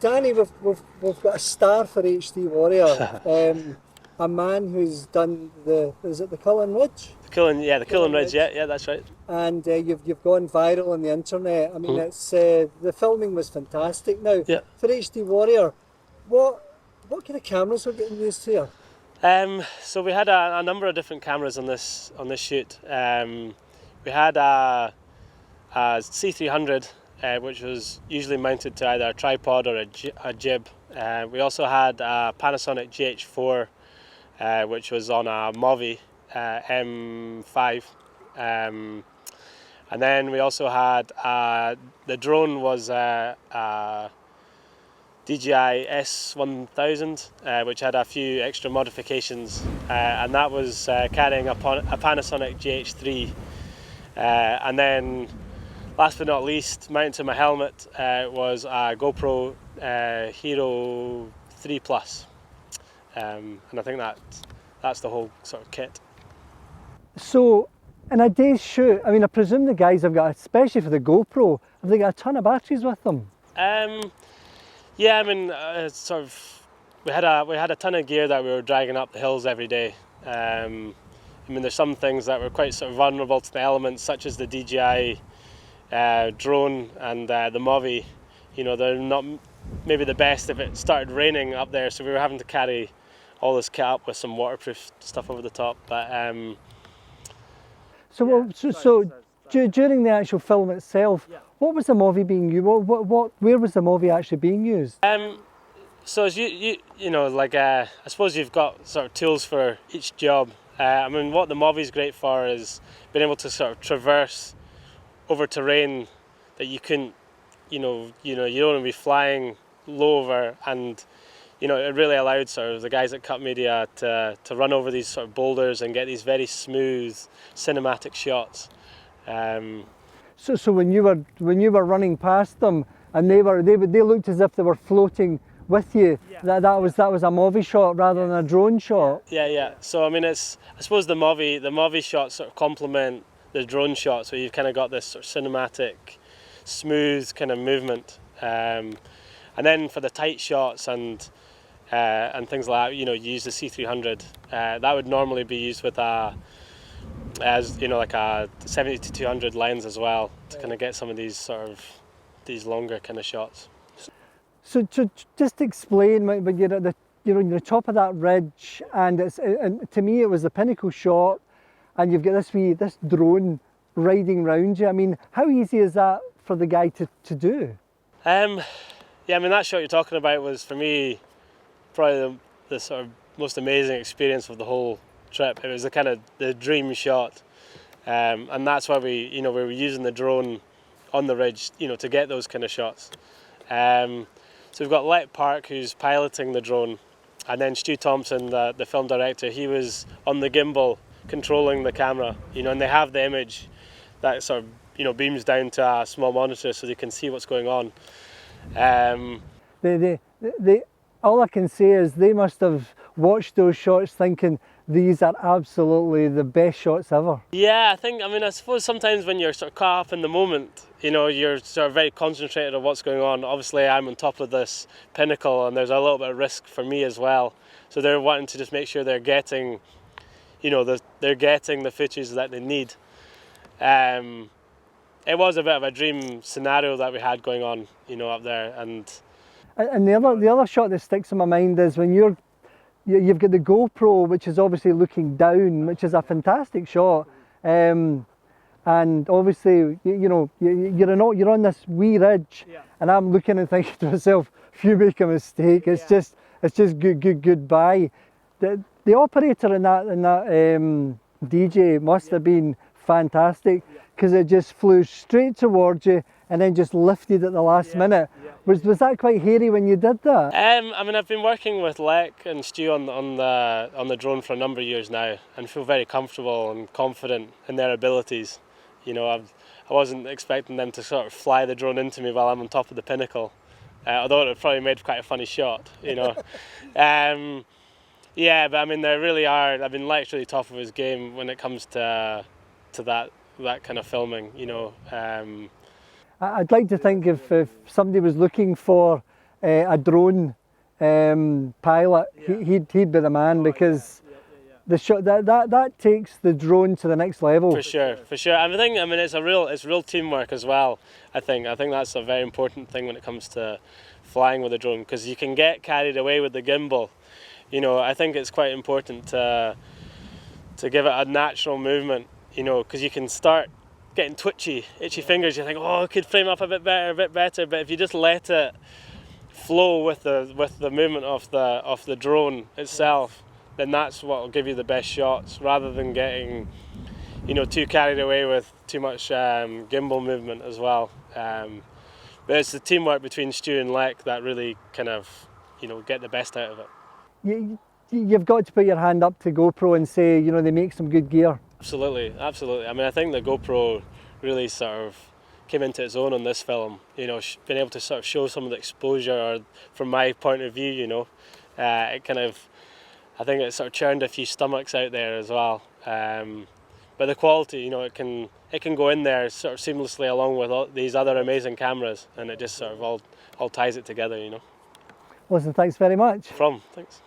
Danny, we've got a star for HD Warrior. A man who's done is it the Cullen Ridge? The Cullen Ridge, yeah, that's right. And you've gone viral on the internet. I mean, it's the filming was fantastic. Now, for HD Warrior, what kind of cameras are getting used here? So we had a number of different cameras on this shoot. We had a C300, which was usually mounted to either a tripod or a jib. We also had a Panasonic GH4, which was on a Movi M5. And then we also had the drone was a DJI S1000, which had a few extra modifications, and that was carrying a Panasonic GH3. And then, last but not least, mounted to my helmet was a GoPro Hero 3 Plus, and I think that's the whole sort of kit. So, in a day's shoot, I mean, I presume the guys have got, especially for the GoPro, have they got a ton of batteries with them? Yeah, I mean, we had a ton of gear that we were dragging up the hills every day. I mean, there's some things that were quite sort of vulnerable to the elements, such as the DJI drone and the Movi. You know, they're not maybe the best if it started raining up there, so we were having to carry all this kit up with some waterproof stuff over the top. But during the actual film itself, what was the Movi being used? Where was the Movi actually being used? So as you know, like I suppose you've got sort of tools for each job. I mean, what the Movi's great for is being able to sort of traverse over terrain that you couldn't, you don't want to be flying low over, and it really allowed sort of the guys at Cut Media to run over these sort of boulders and get these very smooth cinematic shots. So when you were running past them and they looked as if they were floating with you, that was a Movi shot rather than a drone shot. Yeah. So I mean, I suppose the Movi shots sort of complement the drone shots, where you've kind of got this sort of cinematic, smooth kind of movement. And then for the tight shots and things like that, you use the C300. That would normally be used with like a 70-200 lens as well, to kind of get some of these longer kind of shots. So just explain, when you're at the top of that ridge, and to me it was the pinnacle shot, and you've got this drone riding round you. I mean, how easy is that for the guy to do? Yeah, I mean, that shot you're talking about was, for me, probably the sort of most amazing experience of the whole trip. It was the dream shot, and that's why we were using the drone on the ridge, to get those kind of shots. So we've got Let Park, who's piloting the drone, and then Stu Thompson, the film director. He was on the gimbal controlling the camera, and they have the image that sort of beams down to a small monitor so they can see what's going on. All I can say is they must have watched those shots thinking these are absolutely the best shots ever. Yeah, I suppose sometimes when you're sort of caught up in the moment, you're sort of very concentrated on what's going on. Obviously, I'm on top of this pinnacle, and there's a little bit of risk for me as well. So they're wanting to just make sure they're getting, they're getting the footage that they need. It was a bit of a dream scenario that we had going on, up there. And the other shot that sticks in my mind is when you've got the GoPro, which is obviously looking down, which is a fantastic shot. And obviously, you're on this wee ridge, and I'm looking and thinking to myself, if you make a mistake, it's just goodbye. The operator in that DJ must have been fantastic, because it just flew straight towards you and then just lifted at the last minute. Was that quite hairy when you did that? I've been working with Lek and Stu on the drone for a number of years now, and feel very comfortable and confident in their abilities. I wasn't expecting them to sort of fly the drone into me while I'm on top of the pinnacle, although it probably made quite a funny shot. Yeah, but I mean, they really are. I mean, Lek's really top of his game when it comes to that kind of filming. I'd like to think if somebody was looking for a drone pilot, he'd be the man, because the shot that takes the drone to the next level. For sure. And I mean, it's real teamwork as well. I think that's a very important thing when it comes to flying with a drone, because you can get carried away with the gimbal. You know, I think it's quite important to give it a natural movement. You know, because you can start getting itchy fingers. You think, oh, I could frame up a bit better. But if you just let it flow with the movement of the drone itself, then that's what will give you the best shots, rather than getting, you know, too carried away with too much gimbal movement as well. But it's the teamwork between Stu and Lek that really kind of, you know, get the best out of it. You've got to put your hand up to GoPro and say, you know, they make some good gear. Absolutely. I mean, I think the GoPro really sort of came into its own on this film. You know, being able to sort of show some of the exposure, or from my point of view, you know, it kind of, I think it sort of churned a few stomachs out there as well. But the quality, you know, it can go in there sort of seamlessly along with all these other amazing cameras, and it just sort of all ties it together, you know. Listen, thanks very much. Thanks.